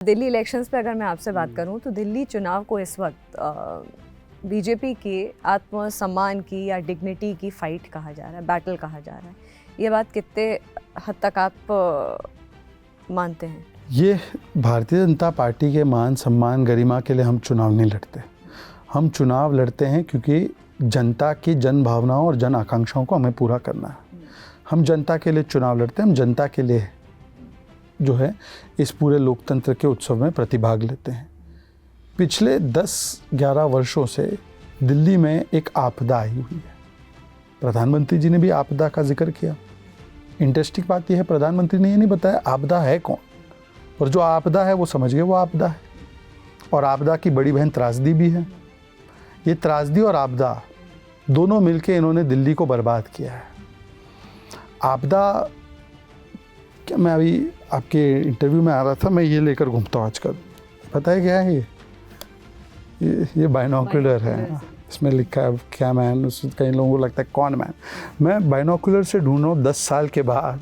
Delhi elections पे अगर मैं आपसे बात करूं तो दिल्ली चुनाव को इस वक्त बीजेपी के आत्मसम्मान की या डिग्निटी की फाइट कहा जा रहा है, बैटल कहा जा रहा है। ये बात कितने हद तक आप मानते हैं? ये भारतीय जनता पार्टी के मान सम्मान गरिमा के लिए हम चुनाव नहीं लड़ते। हम चुनाव लड़ते हैं क्योंकि जनता की जन भावनाओं और जन आकांक्षाओं को हमें पूरा करना है। हम जनता के लिए चुनाव लड़ते हैं, हम जनता के लिए जो है इस पूरे लोकतंत्र के उत्सव में प्रतिभाग लेते हैं। पिछले 10-11 वर्षों से दिल्ली में एक आपदा आई हुई है। प्रधानमंत्री जी ने भी आपदा का जिक्र किया। इंटरेस्टिंग बात यह है, प्रधानमंत्री ने ये नहीं बताया आपदा है कौन, और जो आपदा है वो समझ गए वो आपदा है। और आपदा की बड़ी बहन त्रासदी भी है। ये त्रासदी और आपदा दोनों मिलके इन्होंने दिल्ली को बर्बाद किया है। आपदा क्या, मैं अभी आपके इंटरव्यू में आ रहा था, मैं ये लेकर घूमता हूँ आजकल। पता है क्या है ये बाइनोकुलर है। इसमें लिखा है क्या मैन, कई लोगों को लगता है कौन मैन। मैं बाइनोकुलर से ढूंढ रहा हूँ 10 साल के बाद।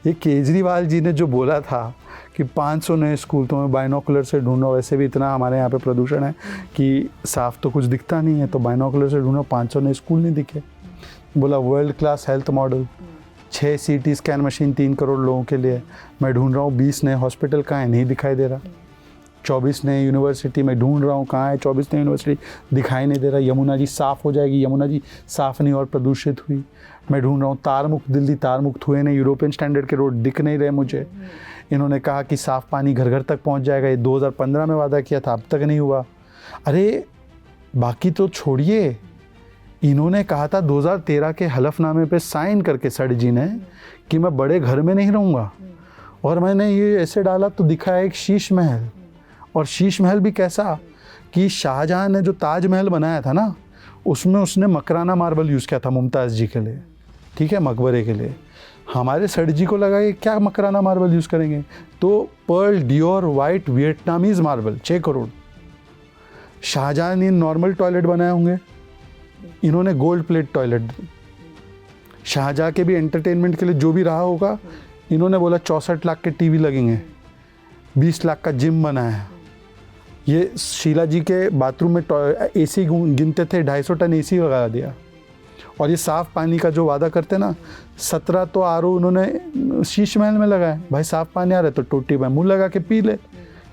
ये केजरीवाल जी ने जो बोला था कि 500 नए स्कूल, तो मैं बाइनोकुलर से ढूंढ रहा हूँ। वैसे भी इतना हमारे यहाँ पे प्रदूषण है कि साफ तो कुछ दिखता नहीं है, तो बाइनोकुलर से ढूंढ रहा हूँ, 500 नए स्कूल नहीं दिखे। बोला world class health model, 6 CT scan machine 3 crore लोगों के लिए। मैं ढूंढ रहा हूँ 20 नए हॉस्पिटल, कहाँ है, नहीं दिखाई दे रहा। 24 नए यूनिवर्सिटी मैं ढूंढ रहा हूँ, कहाँ है, 24 नए यूनिवर्सिटी दिखाई नहीं दे रहा। यमुना जी साफ़ हो जाएगी, यमुना जी साफ़ नहीं और प्रदूषित हुई। मैं ढूंढ रहा हूँ तार मुक्त दिल्ली, तार मुक्त हुए नहीं, यूरोपियन स्टैंडर्ड के रोड दिख नहीं रहे मुझे। इन्होंने कहा कि साफ़ पानी घर घर तक पहुँच जाएगा, ये 2015 में वादा किया था, अब तक नहीं हुआ। अरे बाकी तो छोड़िए, इन्होंने कहा था 2013 के हलफनामे पे साइन करके सड़ जी ने कि मैं बड़े घर में नहीं रहूँगा, और मैंने ये ऐसे डाला तो दिखा है एक शीश महल। और शीश महल भी कैसा कि शाहजहां ने जो ताजमहल बनाया था ना, उसमें उसने मकराना मार्बल यूज़ किया था मुमताज़ जी के लिए, ठीक है, मकबरे के लिए। हमारे सड़ जी को लगा कि क्या मकराना मार्बल यूज़ करेंगे, तो pearl Dior white Vietnamese marble 6 crore. Shahjahan ने नॉर्मल टॉयलेट बनाए होंगे, इन्होंने गोल्ड प्लेट टॉयलेट। शाहजहां के भी एंटरटेनमेंट के लिए जो भी रहा होगा, इन्होंने बोला 64 लाख के टीवी लगेंगे, 20 लाख का जिम बनाया। ये शीला जी के बाथरूम में AC गिनते थे, 250 टन AC लगा दिया। और ये साफ़ पानी का जो वादा करते ना, 17 तो RO उन्होंने शीश महल में लगाए। भाई साफ़ पानी आ रहा है तो टोटी में मुँह लगा के पी ले,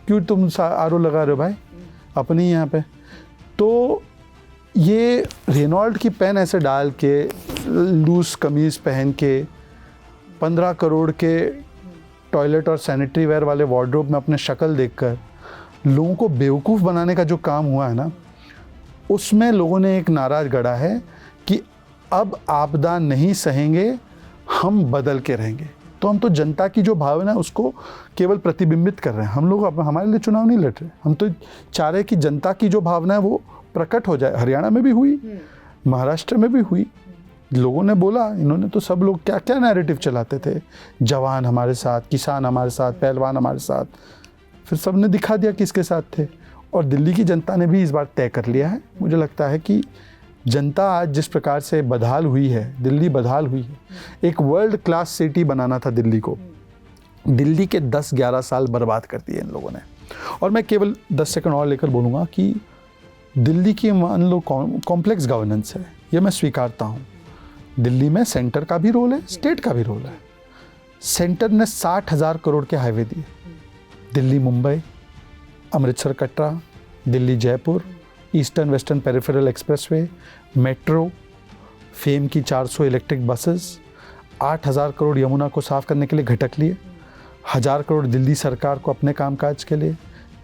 क्यों तुम RO लगा रहे हो भाई अपनी यहाँ पे। तो ये रेनॉल्ट की पेन ऐसे डाल के, लूज कमीज़ पहन के, 15 करोड़ के टॉयलेट और सैनिटरी वेयर वाले वार्डरोब में अपने शक्ल देखकर लोगों को बेवकूफ़ बनाने का जो काम हुआ है ना, उसमें लोगों ने एक नारा गढ़ा है कि अब आपदा नहीं सहेंगे, हम बदल के रहेंगे। तो हम तो जनता की जो भावना है उसको केवल प्रतिबिंबित कर रहे हैं। हम लोग हमारे लिए चुनाव नहीं लड़ रहे, हम तो चाह रहे कि जनता की जो भावना है वो प्रकट हो जाए। हरियाणा में भी हुई, महाराष्ट्र में भी हुई। लोगों ने बोला, इन्होंने तो सब लोग क्या क्या नैरेटिव चलाते थे, जवान हमारे साथ, किसान हमारे साथ, पहलवान हमारे साथ, फिर सब ने दिखा दिया किसके साथ थे। और दिल्ली की जनता ने भी इस बार तय कर लिया है। मुझे लगता है कि जनता आज जिस प्रकार से बदहाल हुई है, दिल्ली बदहाल हुई है। एक वर्ल्ड क्लास सिटी बनाना था दिल्ली को, दिल्ली के 10-11 साल बर्बाद कर दिए इन लोगों ने। और मैं केवल 10 सेकंड और लेकर बोलूँगा कि दिल्ली की मान लो कॉम्प्लेक्स गवर्नेंस है, ये मैं स्वीकारता हूँ। दिल्ली में सेंटर का भी रोल है, स्टेट का भी रोल है। सेंटर ने 60,000 करोड़ के हाईवे दिए, Delhi Mumbai, Amritsar Katra, Delhi Jaipur, eastern western peripheral expressway, metro, fame की 400 इलेक्ट्रिक बसेस, 8,000 करोड़ यमुना को साफ करने के लिए घटक लिए, 1,000 करोड़ दिल्ली सरकार को अपने कामकाज के लिए,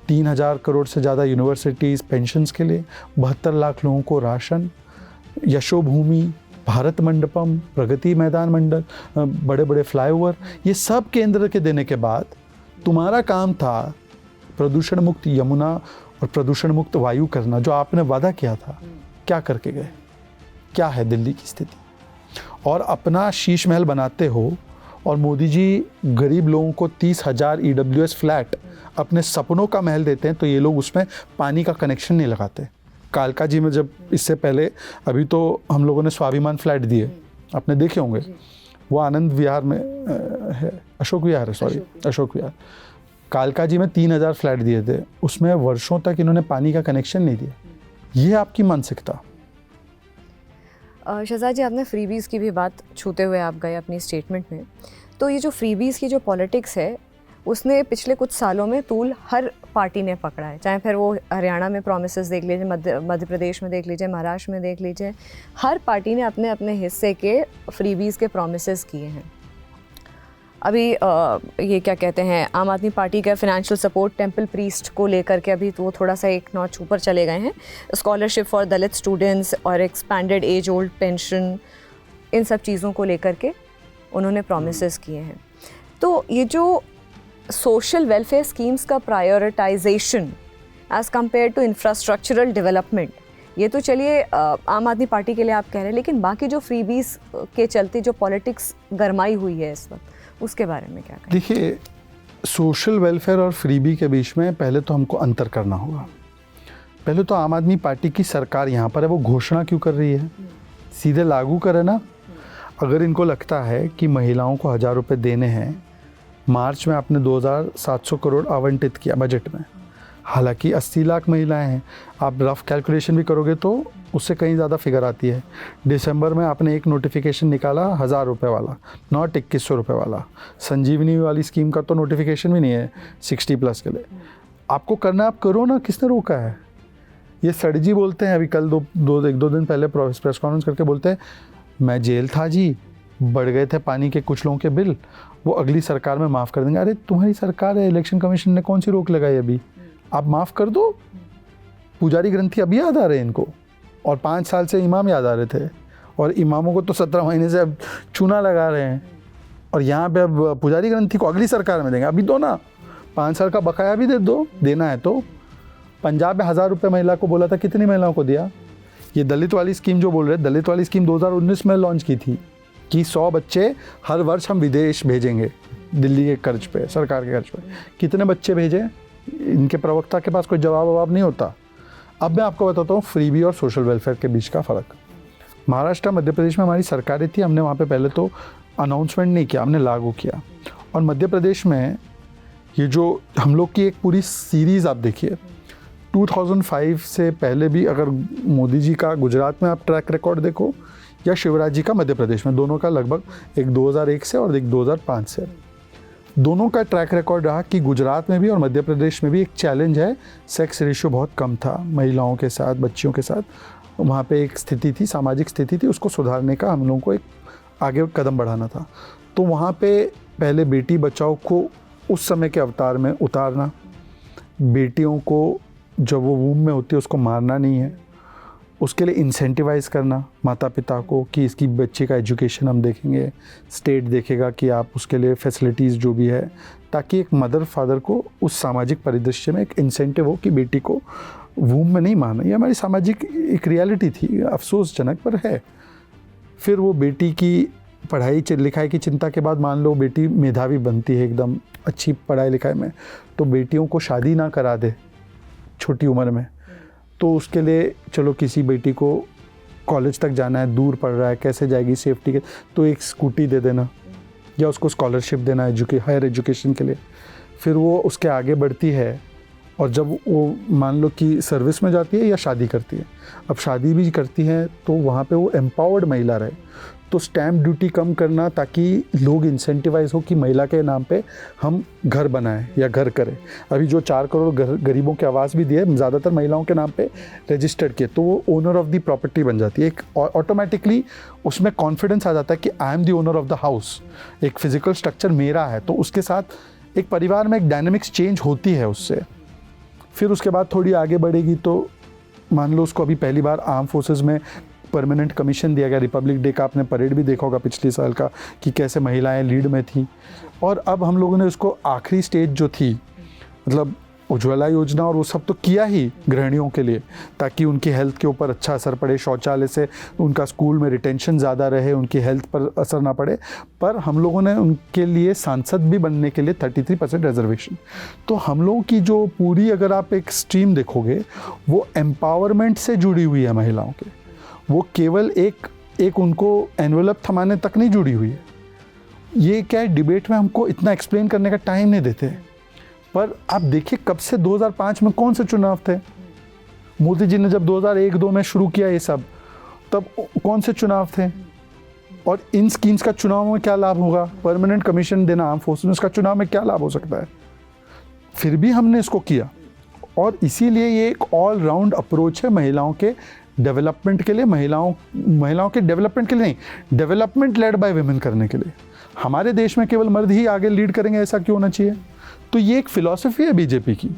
3,000 करोड़ से ज़्यादा यूनिवर्सिटीज़ पेंशन्स के लिए, 72 लाख लोगों को राशन, यशोभूमि, भारत मंडपम, प्रगति मैदान मंडल, बड़े बड़े फ्लाईओवर, ये सब केंद्र के देने के बाद तुम्हारा काम था प्रदूषण मुक्त यमुना और प्रदूषण मुक्त वायु करना, जो आपने वादा किया था। क्या करके गए? क्या है दिल्ली की स्थिति? और अपना शीश महल बनाते हो, और मोदी जी गरीब लोगों को 30,000 EWS फ्लैट अपने सपनों का महल देते हैं, तो ये लोग उसमें पानी का कनेक्शन नहीं लगाते। कालका जी में जब इससे पहले, अभी तो हम लोगों ने स्वाभिमान फ्लैट दिए, आपने देखे होंगे, वो आनंद विहार में है, अशोक विहार है, सॉरी अशोक विहार। कालका जी में 3000 फ्लैट दिए थे, उसमें वर्षों तक इन्होंने पानी का कनेक्शन नहीं दिया। ये आपकी मानसिकता। शहजाद जी, आपने फ्रीबीज़ की भी बात छूते हुए आप गए अपनी स्टेटमेंट में। तो ये जो फ्रीबीज़ की जो पॉलिटिक्स है, उसने पिछले कुछ सालों में तूल हर पार्टी ने पकड़ा है, चाहे फिर वो हरियाणा में प्रॉमिसेस देख लीजिए, मध्य प्रदेश में देख लीजिए, महाराष्ट्र में देख लीजिए, हर पार्टी ने अपने अपने हिस्से के फ्रीबीज़ के प्रॉमिसेस किए हैं। अभी ये क्या कहते हैं, आम आदमी पार्टी का फाइनेंशियल सपोर्ट टेम्पल प्रीस्ट को लेकर के अभी तो वो थोड़ा सा एक नॉच ऊपर चले गए हैं। स्कॉलरशिप फॉर दलित स्टूडेंट्स और एक्सपैंडेड एज ओल्ड पेंशन, इन सब चीज़ों को लेकर के उन्होंने प्रॉमिसेस किए हैं। तो ये जो सोशल वेलफेयर स्कीम्स का prioritisation as compare to infrastructural development, ये तो चलिए आम आदमी पार्टी के लिए आप कह रहे हैं, लेकिन बाकी जो फ्रीबीज़ के चलते जो पॉलिटिक्स गरमाई हुई है इस वक्त, उसके बारे में क्या कहें? देखिए, सोशल वेलफेयर और फ्रीबी के बीच में पहले तो हमको अंतर करना होगा। पहले तो आम आदमी पार्टी की सरकार यहाँ पर है, वो घोषणा क्यों कर रही है? सीधे लागू करे ना। अगर इनको लगता है कि महिलाओं को 1000 रुपये देने हैं, मार्च में आपने 2700 करोड़ आवंटित किया बजट में, हालांकि 80 लाख महिलाएं हैं, आप रफ कैलकुलेशन भी करोगे तो उससे कहीं ज़्यादा फिगर आती है। दिसंबर में आपने एक नोटिफिकेशन निकाला 1000 रुपये वाला, नॉट 2100 रुपये वाला। संजीवनी वाली स्कीम का तो नोटिफिकेशन भी नहीं है 60+ के लिए। आपको करना आप करो ना, किसने रोका है? ये सड़जी बोलते हैं, अभी कल एक दो दिन पहले प्रेस कॉन्फ्रेंस करके बोलते हैं मैं जेल था जी, बढ़ गए थे पानी के कुछ लोगों के बिल, वो अगली सरकार में माफ़ कर देंगे। अरे तुम्हारी सरकार है, इलेक्शन कमीशन ने कौन सी रोक लगाई अभी? आप माफ़ कर दो। पुजारी ग्रंथी अभी याद आ रहे हैं इनको, और 5 साल से इमाम याद आ रहे थे, और इमामों को तो 17 महीने से अब चूना लगा रहे हैं, और यहाँ पे अब पुजारी ग्रंथी को अगली सरकार में देंगे। अभी दो ना, 5 साल का बकाया भी दे दो, देना है तो। पंजाब में 1000 रुपये महिला को बोला था, कितनी महिलाओं को दिया? ये दलित वाली स्कीम जो बोल रहे हैं, दलित वाली स्कीम 2019 में लॉन्च की थी कि 100 बच्चे हर वर्ष हम विदेश भेजेंगे, दिल्ली के कर्ज पे, सरकार के कर्ज पे। कितने बच्चे भेजे? इनके प्रवक्ता के पास कोई जवाब नहीं होता। अब मैं आपको बताता हूँ फ्रीबी और सोशल वेलफेयर के बीच का फ़र्क। महाराष्ट्र मध्य प्रदेश में हमारी सरकारें थी, हमने वहाँ पे पहले तो अनाउंसमेंट नहीं किया, हमने लागू किया। और मध्य प्रदेश में ये जो हम लोग की एक पूरी सीरीज़ आप देखिए, 2005 से पहले भी अगर मोदी जी का गुजरात में आप ट्रैक रिकॉर्ड देखो, या शिवराज जी का मध्य प्रदेश में, दोनों का लगभग एक 2001 से और एक 2005 से, दोनों का ट्रैक रिकॉर्ड रहा कि गुजरात में भी और मध्य प्रदेश में भी एक चैलेंज है, सेक्स रेशियो बहुत कम था महिलाओं के साथ, बच्चियों के साथ। वहाँ पे एक स्थिति थी, सामाजिक स्थिति थी, उसको सुधारने का हम लोगों को एक आगे कदम बढ़ाना था। तो वहाँ पे पहले बेटी बचाओ को उस समय के अवतार में उतारना, बेटियों को जब वो वूम में होती है उसको मारना नहीं है, उसके लिए इंसेंटिवाइज़ करना माता पिता को कि इसकी बच्चे का एजुकेशन हम देखेंगे, स्टेट देखेगा कि आप उसके लिए फैसिलिटीज़ जो भी है, ताकि एक मदर फादर को उस सामाजिक परिदृश्य में एक इंसेंटिव हो कि बेटी को वूम में नहीं मारना। ये हमारी सामाजिक एक रियलिटी थी, अफसोसजनक पर है। फिर वो बेटी की पढ़ाई लिखाई की चिंता के बाद, मान लो बेटी मेधावी बनती है एकदम अच्छी पढ़ाई लिखाई में, तो बेटियों को शादी ना करा दे छोटी उम्र में, तो उसके लिए चलो किसी बेटी को कॉलेज तक जाना है, दूर पढ़ रहा है, कैसे जाएगी सेफ्टी के, तो एक स्कूटी दे देना या उसको स्कॉलरशिप देना हायर एजुकेशन के लिए। फिर वो उसके आगे बढ़ती है, और जब वो मान लो कि सर्विस में जाती है या शादी करती है, अब शादी भी करती है तो वहाँ पे वो एम्पावर्ड महिला रहे। तो स्टैम्प ड्यूटी कम करना ताकि लोग इंसेंटिवाइज हो कि महिला के नाम पे हम घर बनाएं या घर करें। अभी जो 4 करोड़ गरीबों के आवास भी दिए, ज़्यादातर महिलाओं के नाम पे रजिस्टर्ड किए, तो वो ओनर ऑफ द प्रॉपर्टी बन जाती है। एक ऑटोमेटिकली उसमें कॉन्फिडेंस आ जाता है कि I am the owner of the house, एक फिजिकल स्ट्रक्चर मेरा है। तो उसके साथ एक परिवार में एक डायनेमिक्स चेंज होती है उससे। फिर उसके बाद थोड़ी आगे बढ़ेगी तो मान लो उसको अभी पहली बार आर्म फोर्सेस में परमानेंट कमीशन दिया गया। रिपब्लिक डे का आपने परेड भी देखा होगा पिछले साल का, कि कैसे महिलाएं लीड में थी। और अब हम लोगों ने उसको आखिरी स्टेज जो थी, मतलब उज्ज्वला योजना और वो सब तो किया ही गृहिणियों के लिए, ताकि उनकी हेल्थ के ऊपर अच्छा असर पड़े, शौचालय से उनका स्कूल में रिटेंशन ज़्यादा रहे, उनकी हेल्थ पर असर ना पड़े। पर हम लोगों ने उनके लिए सांसद भी बनने के लिए 33% रिजर्वेशन। तो हम लोगों की जो पूरी, अगर आप एक स्ट्रीम देखोगे, वो एम्पावरमेंट से जुड़ी हुई है महिलाओं के। वो केवल एक उनको एनवेलप थमाने तक नहीं जुड़ी हुई है। ये क्या है, डिबेट में हमको इतना एक्सप्लेन करने का टाइम नहीं देते। पर आप देखिए कब से 2005 में कौन से चुनाव थे? मोदी जी ने जब 2001-2 में शुरू किया ये सब, तब कौन से चुनाव थे? और इन स्कीम्स का चुनाव में क्या लाभ होगा? परमानेंट कमीशन देना आर्म फोर्स में, उसका चुनाव में क्या लाभ हो सकता है? फिर भी हमने इसको किया, और इसीलिए ये एक ऑल राउंड अप्रोच है महिलाओं के डेवलपमेंट के लिए, महिलाओं के डेवलपमेंट के लिए नहीं, डेवलपमेंट लेड बाय वुमेन करने के लिए। हमारे देश में केवल मर्द ही आगे लीड करेंगे, ऐसा क्यों होना चाहिए? तो ये एक फिलॉसफी है बीजेपी की।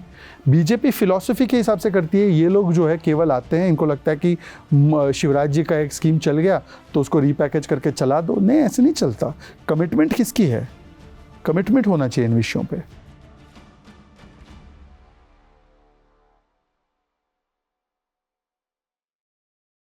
बीजेपी फिलॉसफी के हिसाब से करती है। ये लोग जो है केवल आते हैं, इनको लगता है कि शिवराज जी का एक स्कीम चल गया तो उसको रीपैकेज करके चला दो। नहीं, ऐसे नहीं चलता। कमिटमेंट किसकी है? कमिटमेंट होना चाहिए इन विषयों पे।